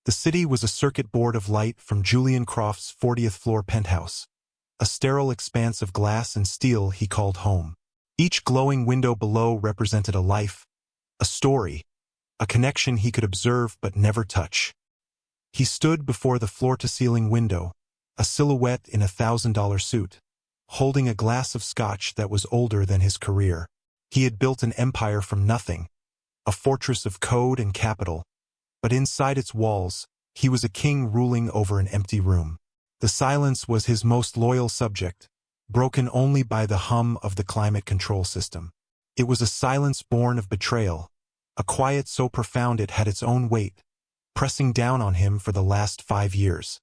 The city was a circuit board of light from Julian Croft's 40th floor penthouse, a sterile expanse of glass and steel he called home. Each glowing window below represented a life, a story, a connection he could observe but never touch. He stood before the floor-to-ceiling window, a silhouette in a $1,000 suit, holding a glass of scotch that was older than his career. He had built an empire from nothing, a fortress of code and capital, but inside its walls, he was a king ruling over an empty room. The silence was his most loyal subject, broken only by the hum of the climate control system. It was a silence born of betrayal, a quiet so profound it had its own weight, pressing down on him for the last 5 years.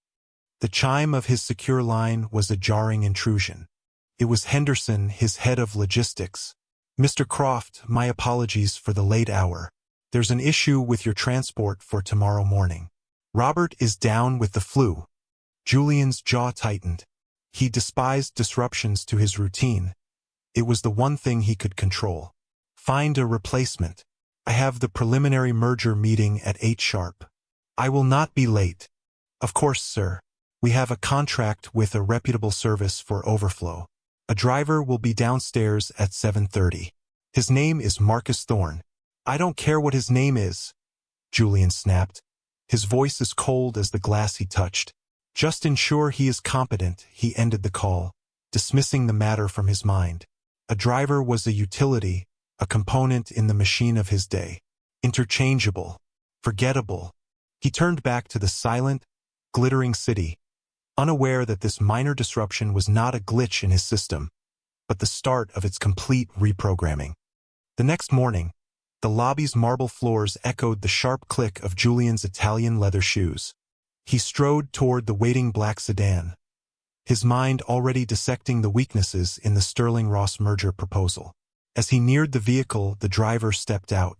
The chime of his secure line was a jarring intrusion. It was Henderson, his head of logistics. "Mr. Croft, my apologies for the late hour. There's an issue with your transport for tomorrow morning. Robert is down with the flu." Julian's jaw tightened. He despised disruptions to his routine. It was the one thing he could control. "Find a replacement. I have the preliminary merger meeting at 8 sharp. I will not be late." "Of course, sir. We have a contract with a reputable service for overflow. A driver will be downstairs at 7:30. His name is Marcus Thorne." "I don't care what his name is," Julian snapped, his voice as cold as the glass he touched. "Just ensure he is competent." He ended the call, dismissing the matter from his mind. A driver was a utility, a component in the machine of his day. Interchangeable, forgettable. He turned back to the silent, glittering city, unaware that this minor disruption was not a glitch in his system, but the start of its complete reprogramming. The next morning, the lobby's marble floors echoed the sharp click of Julian's Italian leather shoes. He strode toward the waiting black sedan, his mind already dissecting the weaknesses in the Sterling-Ross merger proposal. As he neared the vehicle, the driver stepped out.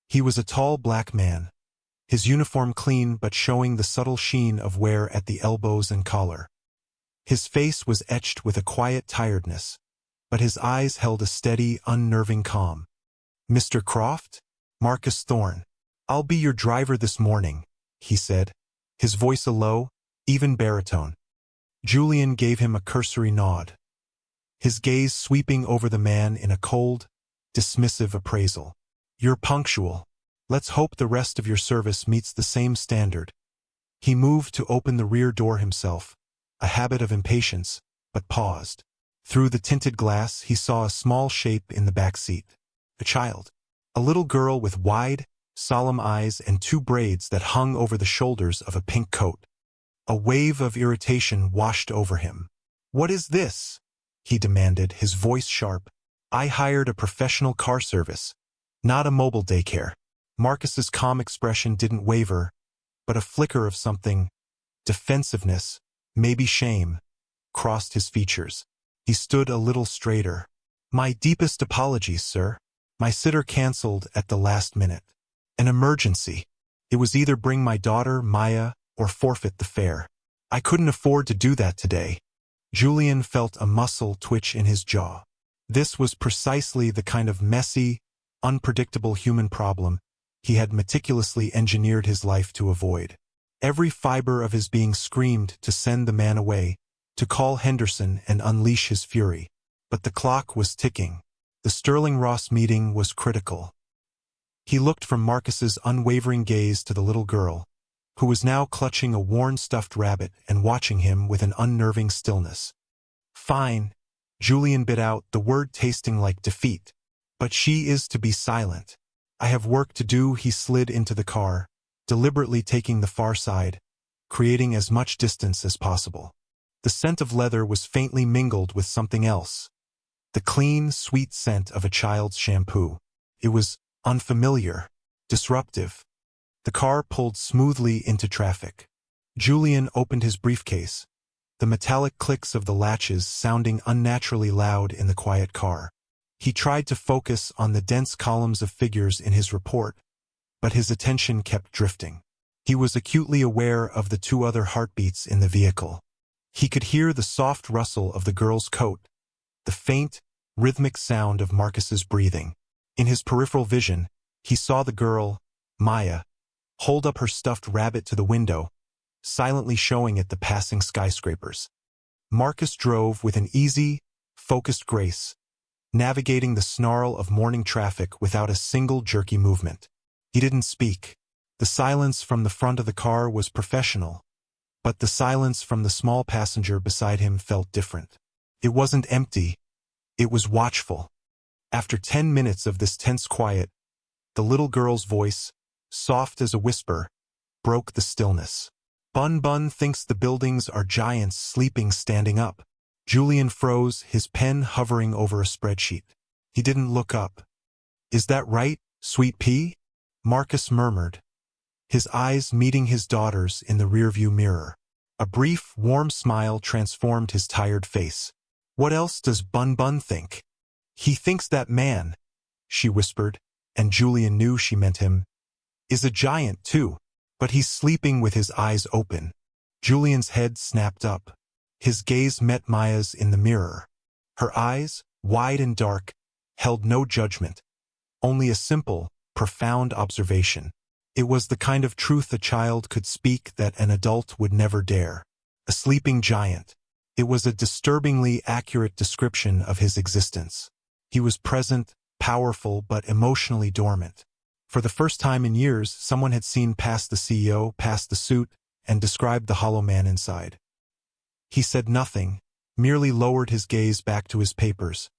He was a tall black man, his uniform clean but showing the subtle sheen of wear at the elbows and collar. His face was etched with a quiet tiredness, but his eyes held a steady, unnerving calm. "Mr. Croft? Marcus Thorne. I'll be your driver this morning," he said, his voice a low, even baritone. Julian gave him a cursory nod, his gaze sweeping over the man in a cold, dismissive appraisal. "You're punctual. Let's hope the rest of your service meets the same standard." He moved to open the rear door himself, a habit of impatience, but paused. Through the tinted glass, he saw a small shape in the back seat. A child. A little girl with wide, solemn eyes and 2 braids that hung over the shoulders of a pink coat. A wave of irritation washed over him. "What is this?" he demanded, his voice sharp. "I hired a professional car service, not a mobile daycare." Marcus's calm expression didn't waver, but a flicker of something, defensiveness, maybe shame, crossed his features. He stood a little straighter. "My deepest apologies, sir. My sitter canceled at the last minute. An emergency. It was either bring my daughter, Maya, or forfeit the fare. I couldn't afford to do that today." Julian felt a muscle twitch in his jaw. This was precisely the kind of messy, unpredictable human problem he had meticulously engineered his life to avoid. Every fiber of his being screamed to send the man away, to call Henderson and unleash his fury. But the clock was ticking. The Sterling-Ross meeting was critical. He looked from Marcus's unwavering gaze to the little girl, who was now clutching a worn stuffed rabbit and watching him with an unnerving stillness. "Fine," Julian bit out, the word tasting like defeat. "But she is to be silent. I have work to do." He slid into the car, deliberately taking the far side, creating as much distance as possible. The scent of leather was faintly mingled with something else. The clean, sweet scent of a child's shampoo. It was unfamiliar, disruptive. The car pulled smoothly into traffic. Julian opened his briefcase, the metallic clicks of the latches sounding unnaturally loud in the quiet car. He tried to focus on the dense columns of figures in his report, but his attention kept drifting. He was acutely aware of the 2 other heartbeats in the vehicle. He could hear the soft rustle of the girl's coat, the faint, rhythmic sound of Marcus's breathing. In his peripheral vision, he saw the girl, Maya, hold up her stuffed rabbit to the window, silently showing it the passing skyscrapers. Marcus drove with an easy, focused grace, navigating the snarl of morning traffic without a single jerky movement. He didn't speak. The silence from the front of the car was professional, but the silence from the small passenger beside him felt different. It wasn't empty, it was watchful. After 10 minutes of this tense quiet, the little girl's voice, soft as a whisper, broke the stillness. Bun Bun thinks the buildings are giants sleeping standing up. Julian froze, his pen hovering over a spreadsheet. He didn't look up. Is that right, sweet pea? Marcus murmured, his eyes meeting his daughter's in the rearview mirror. A brief, warm smile transformed his tired face. What else does Bun Bun think? He thinks that man, she whispered, and Julian knew she meant him, is a giant too, but he's sleeping with his eyes open. Julian's head snapped up. His gaze met Maya's in the mirror. Her eyes, wide and dark, held no judgment, only a simple, profound observation. It was the kind of truth a child could speak that an adult would never dare. A sleeping giant. It was a disturbingly accurate description of his existence. He was present, powerful, but emotionally dormant. For the first time in years, someone had seen past the CEO, past the suit, and described the hollow man inside. He said nothing, merely lowered his gaze back to his papers,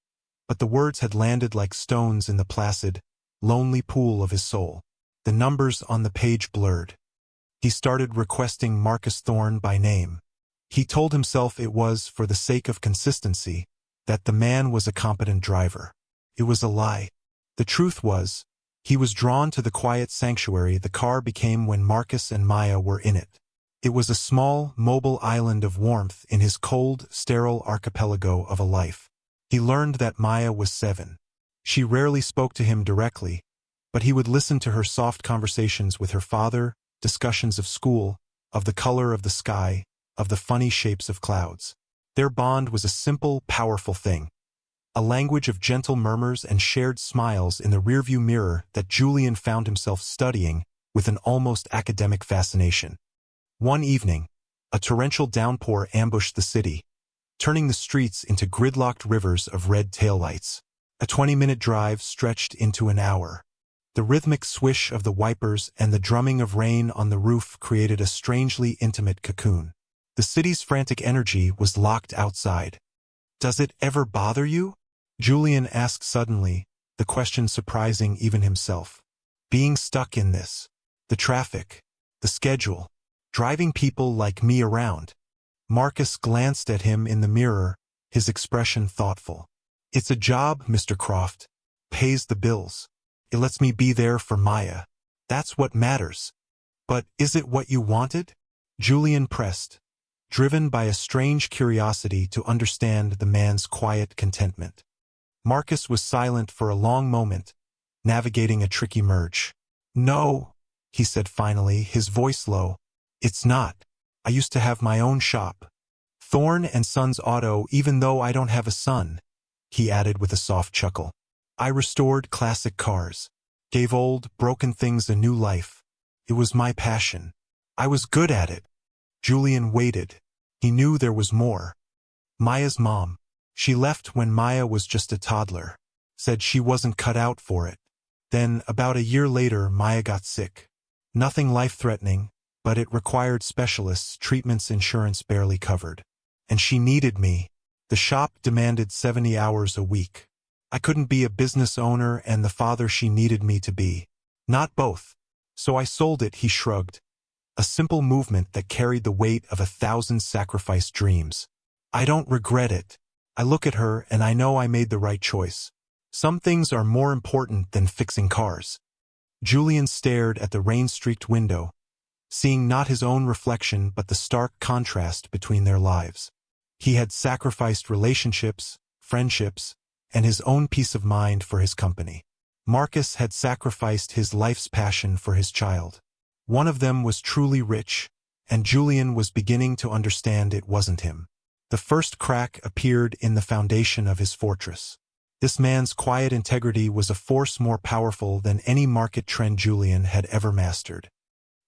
but the words had landed like stones in the placid, lonely pool of his soul. The numbers on the page blurred. He started requesting Marcus Thorne by name. He told himself it was for the sake of consistency, that the man was a competent driver. It was a lie. The truth was, he was drawn to the quiet sanctuary the car became when Marcus and Maya were in it. It was a small, mobile island of warmth in his cold, sterile archipelago of a life. He learned that Maya was 7. She rarely spoke to him directly, but he would listen to her soft conversations with her father, discussions of school, of the color of the sky, of the funny shapes of clouds. Their bond was a simple, powerful thing. A language of gentle murmurs and shared smiles in the rearview mirror that Julian found himself studying with an almost academic fascination. One evening, a torrential downpour ambushed the city, turning the streets into gridlocked rivers of red taillights. A 20-minute drive stretched into an hour. The rhythmic swish of the wipers and the drumming of rain on the roof created a strangely intimate cocoon. The city's frantic energy was locked outside. "Does it ever bother you?" Julian asked suddenly, the question surprising even himself. Being stuck in this. The traffic. The schedule. Driving people like me around. Marcus glanced at him in the mirror, his expression thoughtful. "It's a job, Mr. Croft. Pays the bills. It lets me be there for Maya. That's what matters." "But is it what you wanted?" Julian pressed, driven by a strange curiosity to understand the man's quiet contentment. Marcus was silent for a long moment, navigating a tricky merge. "No," he said finally, his voice low. "It's not. I used to have my own shop. Thorne and Sons Auto, even though I don't have a son," he added with a soft chuckle. "I restored classic cars, gave old, broken things a new life. It was my passion. I was good at it." Julian waited. He knew there was more. Maya's mom. She left when Maya was just a toddler. Said she wasn't cut out for it. Then, about a year later, Maya got sick. Nothing life-threatening, but it required specialists, treatments insurance barely covered. And she needed me. The shop demanded 70 hours a week. I couldn't be a business owner and the father she needed me to be. Not both. So I sold it, he shrugged. A simple movement that carried the weight of 1,000 sacrificed dreams. I don't regret it. I look at her and I know I made the right choice. Some things are more important than fixing cars. Julian stared at the rain-streaked window, seeing not his own reflection but the stark contrast between their lives. He had sacrificed relationships, friendships, and his own peace of mind for his company. Marcus had sacrificed his life's passion for his child. One of them was truly rich, and Julian was beginning to understand it wasn't him. The first crack appeared in the foundation of his fortress. This man's quiet integrity was a force more powerful than any market trend Julian had ever mastered.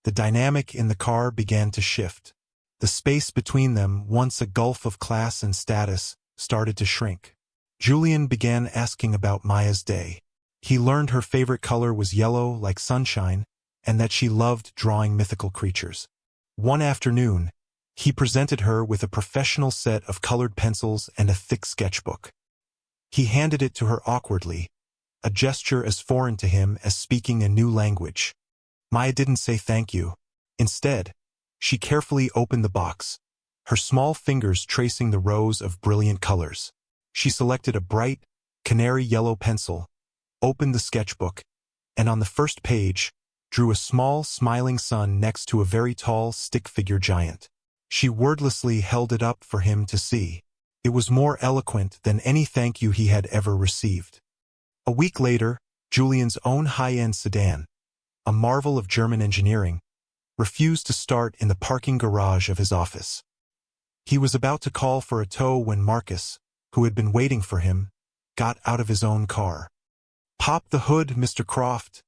The dynamic in the car began to shift. The space between them, once a gulf of class and status, started to shrink. Julian began asking about Maya's day. He learned her favorite color was yellow like sunshine, and that she loved drawing mythical creatures. One afternoon, he presented her with a professional set of colored pencils and a thick sketchbook. He handed it to her awkwardly, a gesture as foreign to him as speaking a new language. Maya didn't say thank you. Instead, she carefully opened the box, her small fingers tracing the rows of brilliant colors. She selected a bright, canary yellow pencil, opened the sketchbook, and on the first page, drew a small, smiling sun next to a very tall stick-figure giant. She wordlessly held it up for him to see. It was more eloquent than any thank you he had ever received. A week later, Julian's own high-end sedan, a marvel of German engineering, refused to start in the parking garage of his office. He was about to call for a tow when Marcus, who had been waiting for him, got out of his own car. "Pop the hood, Mr. Croft,"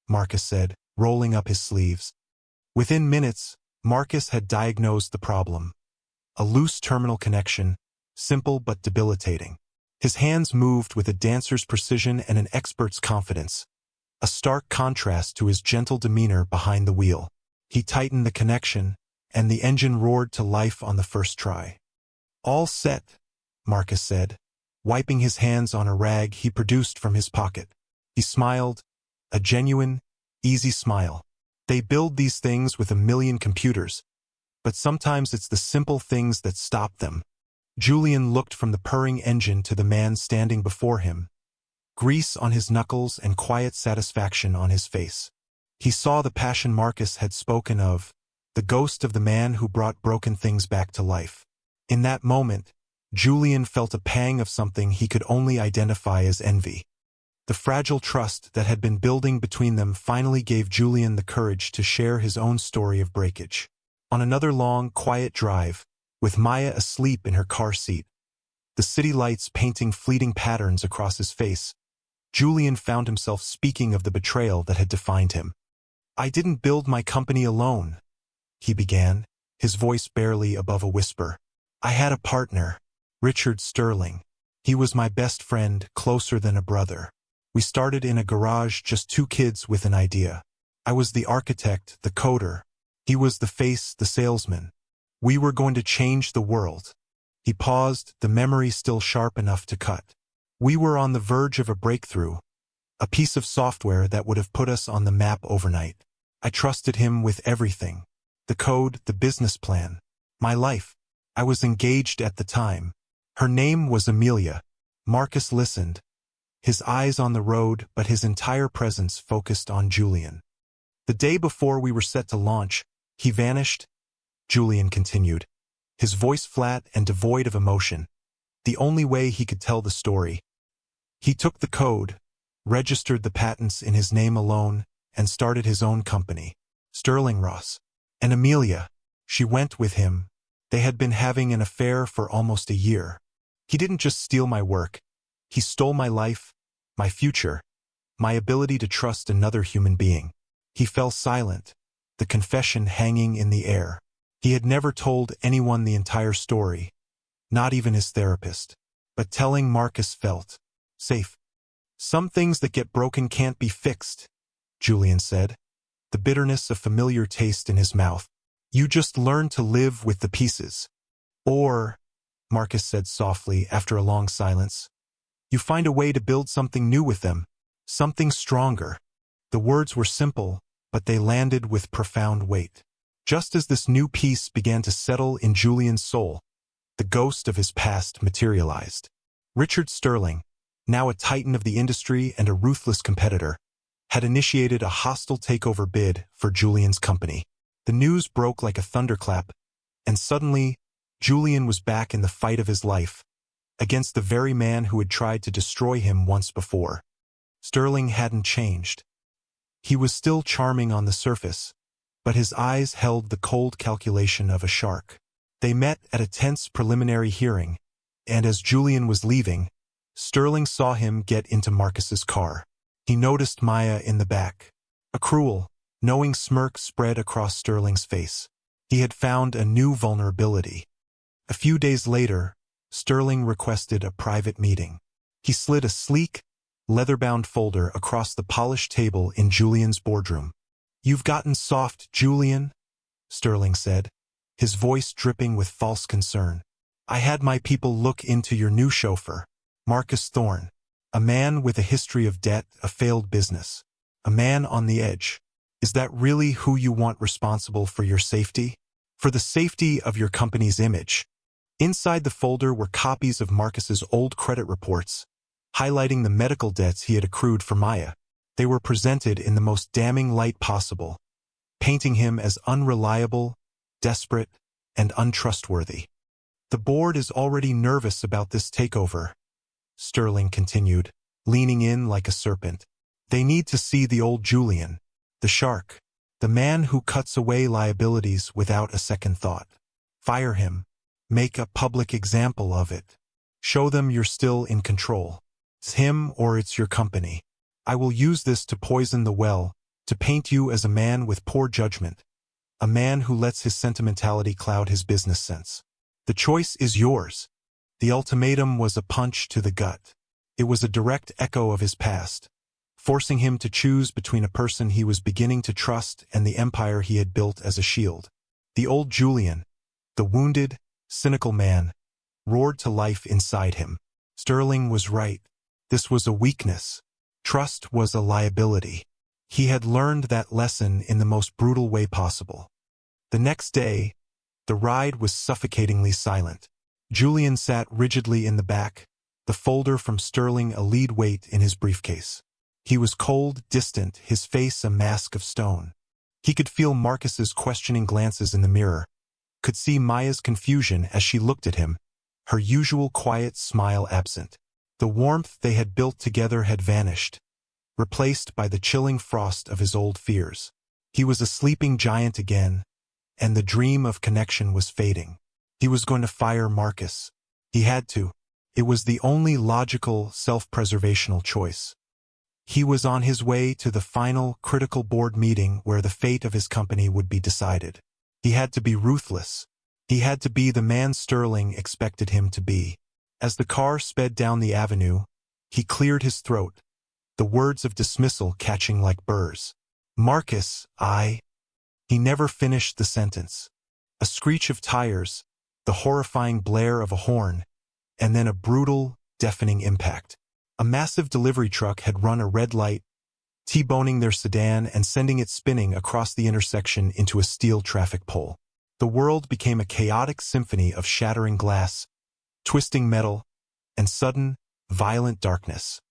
Marcus said, rolling up his sleeves. Within minutes, Marcus had diagnosed the problem. A loose terminal connection, simple but debilitating. His hands moved with a dancer's precision and an expert's confidence, a stark contrast to his gentle demeanor behind the wheel. He tightened the connection, and the engine roared to life on the first try. "All set," Marcus said, wiping his hands on a rag he produced from his pocket. He smiled, a genuine, easy smile. They build these things with a million computers, but sometimes it's the simple things that stop them. Julian looked from the purring engine to the man standing before him, grease on his knuckles and quiet satisfaction on his face. He saw the passion Marcus had spoken of, the ghost of the man who brought broken things back to life. In that moment, Julian felt a pang of something he could only identify as envy. The fragile trust that had been building between them finally gave Julian the courage to share his own story of breakage. On another long, quiet drive, with Maya asleep in her car seat, the city lights painting fleeting patterns across his face, Julian found himself speaking of the betrayal that had defined him. "I didn't build my company alone," he began, his voice barely above a whisper. "I had a partner, Richard Sterling. He was my best friend, closer than a brother. We started in a garage, just two kids with an idea. I was the architect, the coder. He was the face, the salesman. We were going to change the world." He paused, the memory still sharp enough to cut. "We were on the verge of a breakthrough, a piece of software that would have put us on the map overnight. I trusted him with everything. The code, the business plan, my life. I was engaged at the time. Her name was Amelia." Marcus listened, his eyes on the road but his entire presence focused on Julian. "The day before we were set to launch, he vanished," Julian continued, his voice flat and devoid of emotion, the only way he could tell the story. "He took the code, registered the patents in his name alone, and started his own company. Sterling Ross. And Amelia, she went with him. They had been having an affair for almost a year. He didn't just steal my work. He stole my life, my future, my ability to trust another human being." He fell silent, the confession hanging in the air. He had never told anyone the entire story, not even his therapist. But telling Marcus felt safe. "Some things that get broken can't be fixed," Julian said, the bitterness a familiar taste in his mouth. "You just learn to live with the pieces. Or," Marcus said softly after a long silence, "you find a way to build something new with them, something stronger." The words were simple, but they landed with profound weight. Just as this new piece began to settle in Julian's soul, the ghost of his past materialized. Richard Sterling, now a titan of the industry and a ruthless competitor, had initiated a hostile takeover bid for Julian's company. The news broke like a thunderclap, and suddenly, Julian was back in the fight of his life, against the very man who had tried to destroy him once before. Sterling hadn't changed. He was still charming on the surface, but his eyes held the cold calculation of a shark. They met at a tense preliminary hearing, and as Julian was leaving, Sterling saw him get into Marcus's car. He noticed Maya in the back. A cruel, Knowing smirk spread across Sterling's face. He had found a new vulnerability. A few days later, Sterling requested a private meeting. He slid a sleek, leather-bound folder across the polished table in Julian's boardroom. "You've gotten soft, Julian," Sterling said, his voice dripping with false concern. "I had my people look into your new chauffeur, Marcus Thorne, a man with a history of debt, a failed business, a man on the edge. Is that really who you want responsible for your safety? For the safety of your company's image?" Inside the folder were copies of Marcus's old credit reports, highlighting the medical debts he had accrued for Maya. They were presented in the most damning light possible, painting him as unreliable, desperate, and untrustworthy. "The board is already nervous about this takeover," Sterling continued, leaning in like a serpent. "They need to see the old Julian, the shark, the man who cuts away liabilities without a second thought. Fire him. Make a public example of it. Show them you're still in control. It's him or it's your company. I will use this to poison the well, to paint you as a man with poor judgment, a man who lets his sentimentality cloud his business sense. The choice is yours." The ultimatum was a punch to the gut. It was a direct echo of his past, forcing him to choose between a person he was beginning to trust and the empire he had built as a shield. The old Julian, the wounded, cynical man, roared to life inside him. Sterling was right. This was a weakness. Trust was a liability. He had learned that lesson in the most brutal way possible. The next day, the ride was suffocatingly silent. Julian sat rigidly in the back, the folder from Sterling a lead weight in his briefcase. He was cold, distant, his face a mask of stone. He could feel Marcus's questioning glances in the mirror, could see Maya's confusion as she looked at him, her usual quiet smile absent. The warmth they had built together had vanished, replaced by the chilling frost of his old fears. He was a sleeping giant again, and the dream of connection was fading. He was going to fire Marcus. He had to. It was the only logical, self-preservational choice. He was on his way to the final, critical board meeting where the fate of his company would be decided. He had to be ruthless. He had to be the man Sterling expected him to be. As the car sped down the avenue, he cleared his throat, the words of dismissal catching like burrs. "Marcus, He never finished the sentence. A screech of tires, the horrifying blare of a horn, and then a brutal, deafening impact. A massive delivery truck had run a red light, T-boning their sedan and sending it spinning across the intersection into a steel traffic pole. The world became a chaotic symphony of shattering glass, twisting metal, and sudden, violent darkness.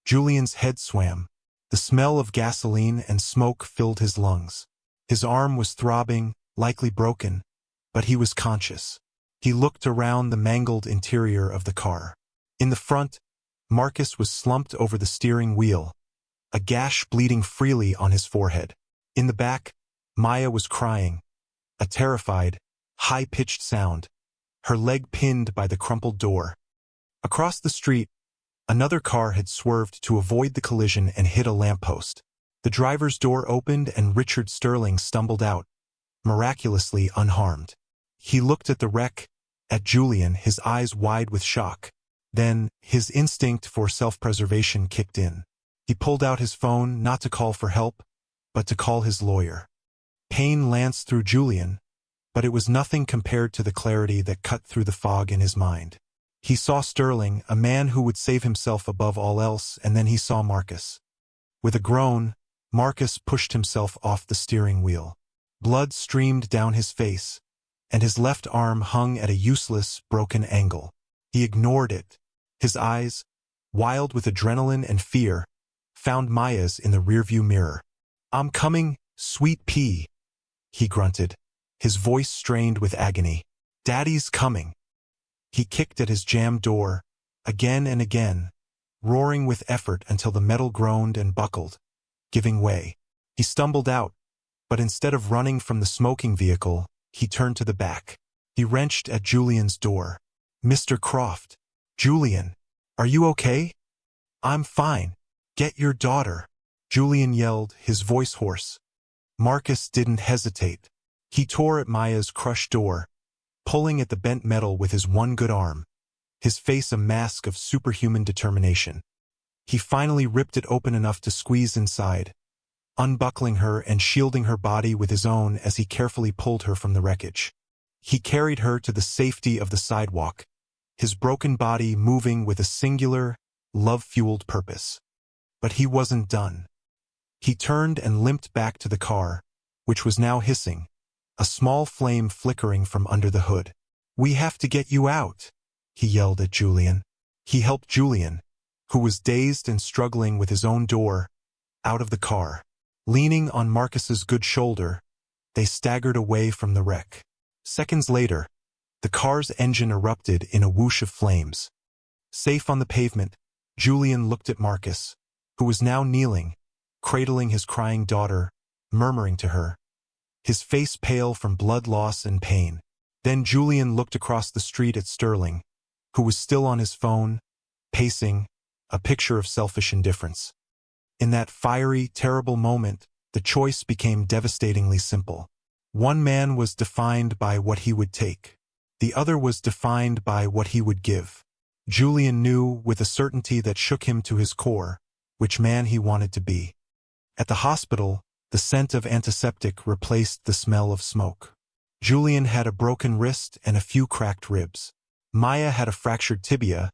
Julian's head swam. The smell of gasoline and smoke filled his lungs. His arm was throbbing, likely broken, but he was conscious. He looked around the mangled interior of the car. In the front, Marcus was slumped over the steering wheel, a gash bleeding freely on his forehead. In the back, Maya was crying, a terrified, high-pitched sound, her leg pinned by the crumpled door. Across the street, another car had swerved to avoid the collision and hit a lamppost. The driver's door opened and Richard Sterling stumbled out, miraculously unharmed. He looked at the wreck, at Julian, his eyes wide with shock. Then, his instinct for self-preservation kicked in. He pulled out his phone not to call for help, but to call his lawyer. Pain lanced through Julian, but it was nothing compared to the clarity that cut through the fog in his mind. He saw Sterling, a man who would save himself above all else, and then he saw Marcus. With a groan, Marcus pushed himself off the steering wheel. Blood streamed down his face, and his left arm hung at a useless, broken angle. He ignored it. His eyes, wild with adrenaline and fear, found Maya's in the rearview mirror. "I'm coming, sweet pea," he grunted, his voice strained with agony. "Daddy's coming." He kicked at his jammed door, again and again, roaring with effort until the metal groaned and buckled, giving way. He stumbled out, but instead of running from the smoking vehicle, he turned to the back. He wrenched at Julian's door. "Mr. Croft. Julian, are you okay?" "I'm fine. Get your daughter," Julian yelled, his voice hoarse. Marcus didn't hesitate. He tore at Maya's crushed door, pulling at the bent metal with his one good arm, his face a mask of superhuman determination. He finally ripped it open enough to squeeze inside, unbuckling her and shielding her body with his own as he carefully pulled her from the wreckage. He carried her to the safety of the sidewalk, his broken body moving with a singular, love-fueled purpose. But he wasn't done. He turned and limped back to the car, which was now hissing, a small flame flickering from under the hood. "We have to get you out," he yelled at Julian. He helped Julian, who was dazed and struggling with his own door, out of the car. Leaning on Marcus's good shoulder, they staggered away from the wreck. Seconds later, the car's engine erupted in a whoosh of flames. Safe on the pavement, Julian looked at Marcus, who was now kneeling, cradling his crying daughter, murmuring to her, his face pale from blood loss and pain. Then Julian looked across the street at Sterling, who was still on his phone, pacing, a picture of selfish indifference. In that fiery, terrible moment, the choice became devastatingly simple. One man was defined by what he would take. The other was defined by what he would give. Julian knew, with a certainty that shook him to his core, which man he wanted to be. At the hospital, the scent of antiseptic replaced the smell of smoke. Julian had a broken wrist and a few cracked ribs. Maya had a fractured tibia,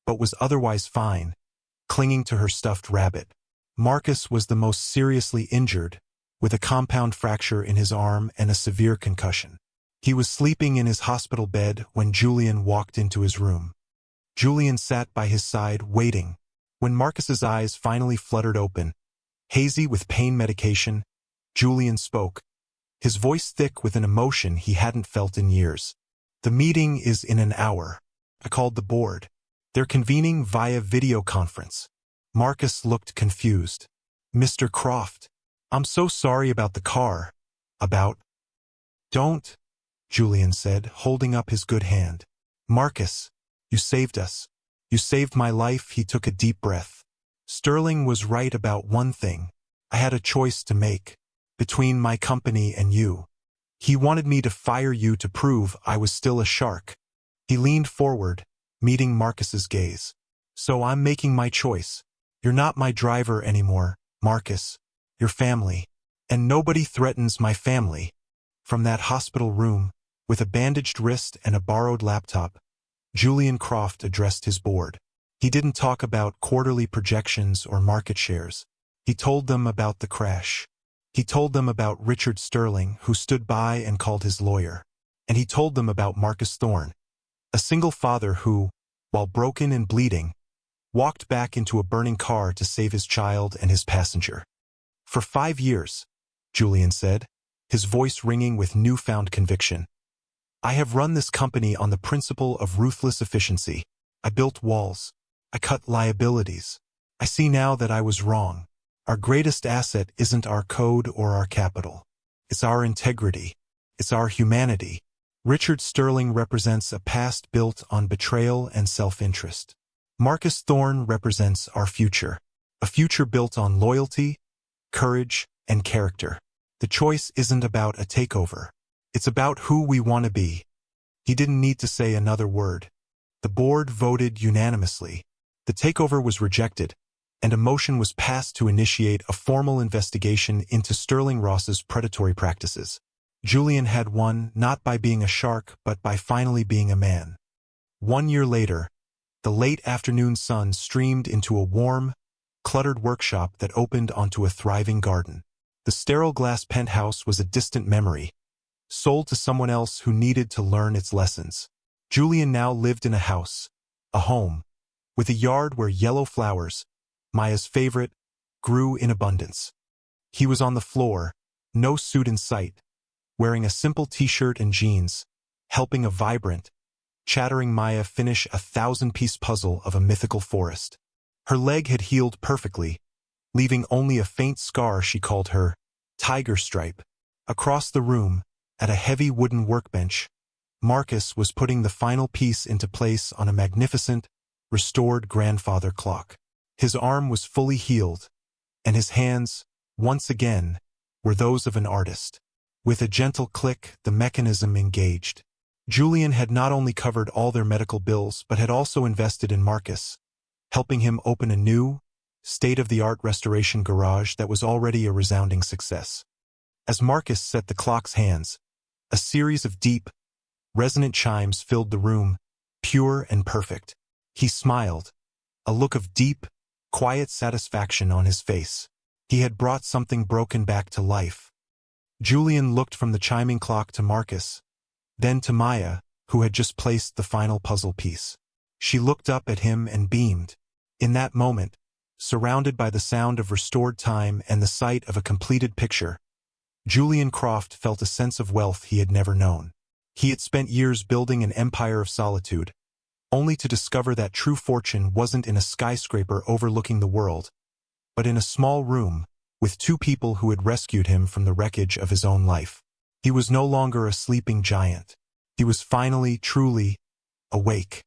but was otherwise fine, clinging to her stuffed rabbit. Marcus was the most seriously injured, with a compound fracture in his arm and a severe concussion. He was sleeping in his hospital bed when Julian walked into his room. Julian sat by his side, waiting. When Marcus's eyes finally fluttered open, hazy with pain medication, Julian spoke, his voice thick with an emotion he hadn't felt in years. "The meeting is in an hour. I called the board. They're convening via video conference." Marcus looked confused. "Mr. Croft, I'm so sorry about the car." "About?" "Don't," Julian said, holding up his good hand. "Marcus, you saved us. You saved my life." He took a deep breath. "Sterling was right about one thing. I had a choice to make, between my company and you. He wanted me to fire you to prove I was still a shark." He leaned forward, meeting Marcus's gaze. "So I'm making my choice. You're not my driver anymore, Marcus. You're family. And nobody threatens my family." From that hospital room, with a bandaged wrist and a borrowed laptop, Julian Croft addressed his board. He didn't talk about quarterly projections or market shares. He told them about the crash. He told them about Richard Sterling, who stood by and called his lawyer. And he told them about Marcus Thorne, a single father who, while broken and bleeding, walked back into a burning car to save his child and his passenger. "For 5 years," Julian said, his voice ringing with newfound conviction, "I have run this company on the principle of ruthless efficiency. I built walls. I cut liabilities. I see now that I was wrong. Our greatest asset isn't our code or our capital. It's our integrity. It's our humanity. Richard Sterling represents a past built on betrayal and self-interest. Marcus Thorne represents our future, a future built on loyalty, courage, and character. The choice isn't about a takeover. It's about who we want to be." He didn't need to say another word. The board voted unanimously. The takeover was rejected, and a motion was passed to initiate a formal investigation into Sterling Ross's predatory practices. Julian had won not by being a shark, but by finally being a man. 1 year later, the late afternoon sun streamed into a warm, cluttered workshop that opened onto a thriving garden. The sterile glass penthouse was a distant memory, sold to someone else who needed to learn its lessons. Julian now lived in a house, a home, with a yard where yellow flowers, Maya's favorite, grew in abundance. He was on the floor, no suit in sight, wearing a simple t-shirt and jeans, helping a vibrant, chattering Maya finish a 1,000-piece puzzle of a mythical forest. Her leg had healed perfectly, leaving only a faint scar she called her tiger stripe. Across the room, at a heavy wooden workbench, Marcus was putting the final piece into place on a magnificent, restored grandfather clock. His arm was fully healed, and his hands, once again, were those of an artist. With a gentle click, the mechanism engaged. Julian had not only covered all their medical bills but had also invested in Marcus, helping him open a new, state-of-the-art restoration garage that was already a resounding success. As Marcus set the clock's hands, a series of deep, resonant chimes filled the room, pure and perfect. He smiled, a look of deep, quiet satisfaction on his face. He had brought something broken back to life. Julian looked from the chiming clock to Marcus, then to Maya, who had just placed the final puzzle piece. She looked up at him and beamed. In that moment, surrounded by the sound of restored time and the sight of a completed picture, Julian Croft felt a sense of wealth he had never known. He had spent years building an empire of solitude, only to discover that true fortune wasn't in a skyscraper overlooking the world, but in a small room with two people who had rescued him from the wreckage of his own life. He was no longer a sleeping giant. He was finally, truly, awake.